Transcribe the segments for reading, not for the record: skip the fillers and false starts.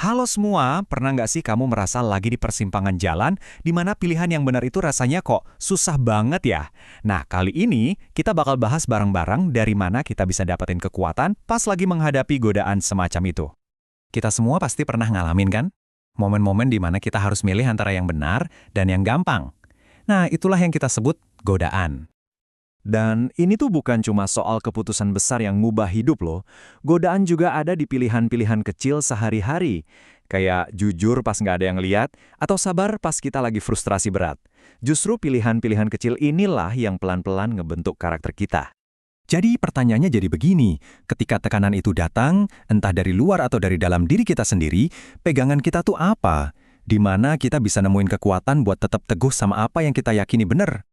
Halo semua, pernah nggak sih kamu merasa lagi di persimpangan jalan, di mana pilihan yang benar itu rasanya kok susah banget ya? Nah, kali ini kita bakal bahas bareng-bareng dari mana kita bisa dapetin kekuatan pas lagi menghadapi godaan semacam itu. Kita semua pasti pernah ngalamin kan? Momen-momen di mana kita harus milih antara yang benar dan yang gampang. Nah, itulah yang kita sebut godaan. Dan ini tuh bukan cuma soal keputusan besar yang ngubah hidup loh. Godaan juga ada di pilihan-pilihan kecil sehari-hari. Kayak jujur pas nggak ada yang lihat, atau sabar pas kita lagi frustrasi berat. Justru pilihan-pilihan kecil inilah yang pelan-pelan ngebentuk karakter kita. Jadi pertanyaannya jadi begini, ketika tekanan itu datang, entah dari luar atau dari dalam diri kita sendiri, pegangan kita tuh apa? Di mana kita bisa nemuin kekuatan buat tetap teguh sama apa yang kita yakini benar?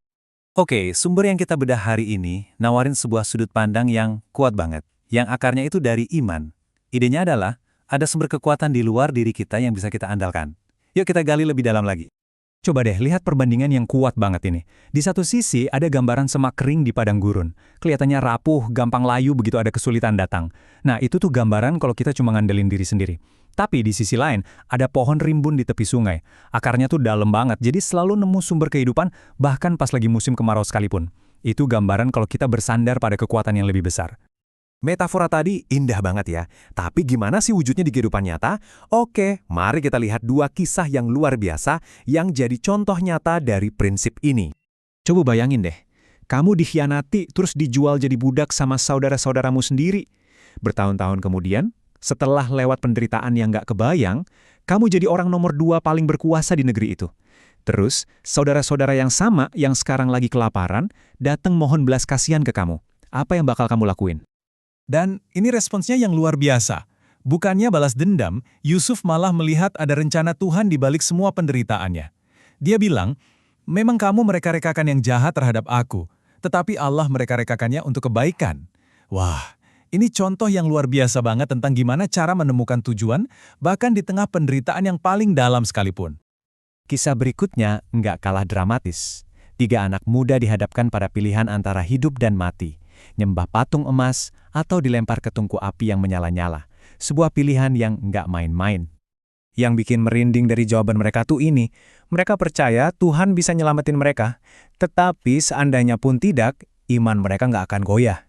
Oke, sumber yang kita bedah hari ini nawarin sebuah sudut pandang yang kuat banget, yang akarnya itu dari iman. Idenya adalah, ada sumber kekuatan di luar diri kita yang bisa kita andalkan. Yuk kita gali lebih dalam lagi. Coba deh, lihat perbandingan yang kuat banget ini. Di satu sisi, ada gambaran semak kering di padang gurun. Kelihatannya rapuh, gampang layu begitu ada kesulitan datang. Nah, itu tuh gambaran kalau kita cuma ngandelin diri sendiri. Tapi di sisi lain, ada pohon rimbun di tepi sungai. Akarnya tuh dalam banget, jadi selalu nemu sumber kehidupan, bahkan pas lagi musim kemarau sekalipun. Itu gambaran kalau kita bersandar pada kekuatan yang lebih besar. Metafora tadi indah banget ya, tapi gimana sih wujudnya di kehidupan nyata? Oke, mari kita lihat dua kisah yang luar biasa yang jadi contoh nyata dari prinsip ini. Coba bayangin deh, kamu dikhianati terus dijual jadi budak sama saudara-saudaramu sendiri. Bertahun-tahun kemudian, setelah lewat penderitaan yang nggak kebayang, kamu jadi orang nomor 2 paling berkuasa di negeri itu. Terus, saudara-saudara yang sama yang sekarang lagi kelaparan, datang mohon belas kasihan ke kamu. Apa yang bakal kamu lakuin? Dan ini responsnya yang luar biasa. Bukannya balas dendam, Yusuf malah melihat ada rencana Tuhan di balik semua penderitaannya. Dia bilang, memang kamu mereka-rekakan yang jahat terhadap aku, tetapi Allah mereka-rekakannya untuk kebaikan. Wah, ini contoh yang luar biasa banget tentang gimana cara menemukan tujuan, bahkan di tengah penderitaan yang paling dalam sekalipun. Kisah berikutnya nggak kalah dramatis. 3 anak muda dihadapkan pada pilihan antara hidup dan mati. Nyembah patung emas, atau dilempar ke tungku api yang menyala-nyala. Sebuah pilihan yang nggak main-main. Yang bikin merinding dari jawaban mereka tuh ini, mereka percaya Tuhan bisa nyelamatin mereka, tetapi seandainya pun tidak, iman mereka nggak akan goyah.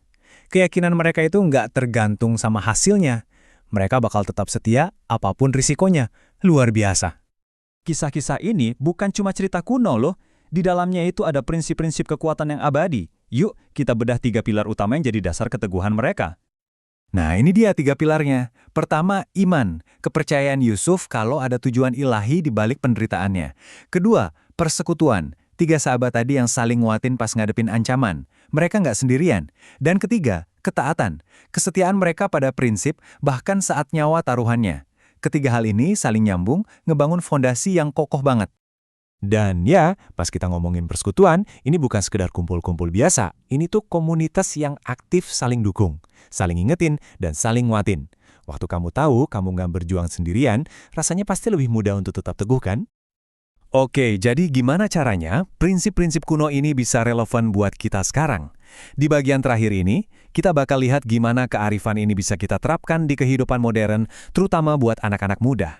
Keyakinan mereka itu nggak tergantung sama hasilnya. Mereka bakal tetap setia apapun risikonya. Luar biasa. Kisah-kisah ini bukan cuma cerita kuno loh. Di dalamnya itu ada prinsip-prinsip kekuatan yang abadi. Yuk, kita bedah 3 pilar utama yang jadi dasar keteguhan mereka. Nah, ini dia 3 pilarnya. Pertama, iman. Kepercayaan Yusuf kalau ada tujuan ilahi di balik penderitaannya. Kedua, persekutuan. 3 sahabat tadi yang saling nguatin pas ngadepin ancaman. Mereka nggak sendirian. Dan ketiga, ketaatan. Kesetiaan mereka pada prinsip bahkan saat nyawa taruhannya. Ketiga hal ini saling nyambung, ngebangun fondasi yang kokoh banget. Dan ya, pas kita ngomongin persekutuan, ini bukan sekedar kumpul-kumpul biasa. Ini tuh komunitas yang aktif saling dukung, saling ingetin, dan saling nguatin. Waktu kamu tahu kamu nggak berjuang sendirian, rasanya pasti lebih mudah untuk tetap teguh kan? Oke, jadi gimana caranya prinsip-prinsip kuno ini bisa relevan buat kita sekarang? Di bagian terakhir ini, kita bakal lihat gimana kearifan ini bisa kita terapkan di kehidupan modern, terutama buat anak-anak muda.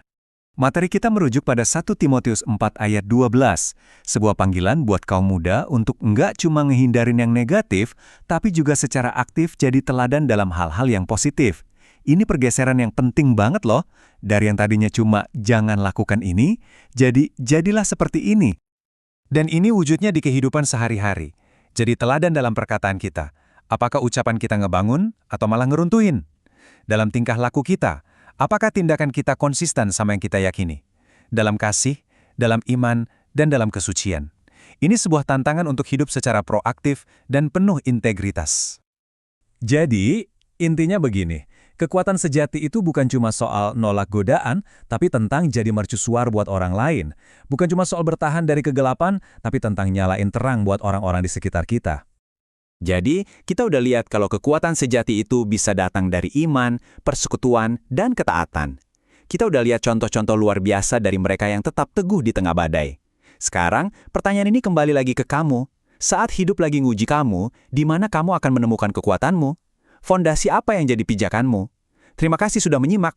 Materi kita merujuk pada 1 Timotius 4 ayat 12, sebuah panggilan buat kaum muda untuk nggak cuma ngehindarin yang negatif, tapi juga secara aktif jadi teladan dalam hal-hal yang positif. Ini pergeseran yang penting banget loh, dari yang tadinya cuma jangan lakukan ini, jadilah seperti ini. Dan ini wujudnya di kehidupan sehari-hari, jadi teladan dalam perkataan kita. Apakah ucapan kita ngebangun atau malah ngeruntuhin? Dalam tingkah laku kita, apakah tindakan kita konsisten sama yang kita yakini? Dalam kasih, dalam iman, dan dalam kesucian. Ini sebuah tantangan untuk hidup secara proaktif dan penuh integritas. Jadi, intinya begini, kekuatan sejati itu bukan cuma soal nolak godaan, tapi tentang jadi mercusuar buat orang lain. Bukan cuma soal bertahan dari kegelapan, tapi tentang nyalain terang buat orang-orang di sekitar kita. Jadi, kita udah lihat kalau kekuatan sejati itu bisa datang dari iman, persekutuan, dan ketaatan. Kita udah lihat contoh-contoh luar biasa dari mereka yang tetap teguh di tengah badai. Sekarang, pertanyaan ini kembali lagi ke kamu. Saat hidup lagi nguji kamu, di mana kamu akan menemukan kekuatanmu? Fondasi apa yang jadi pijakanmu? Terima kasih sudah menyimak.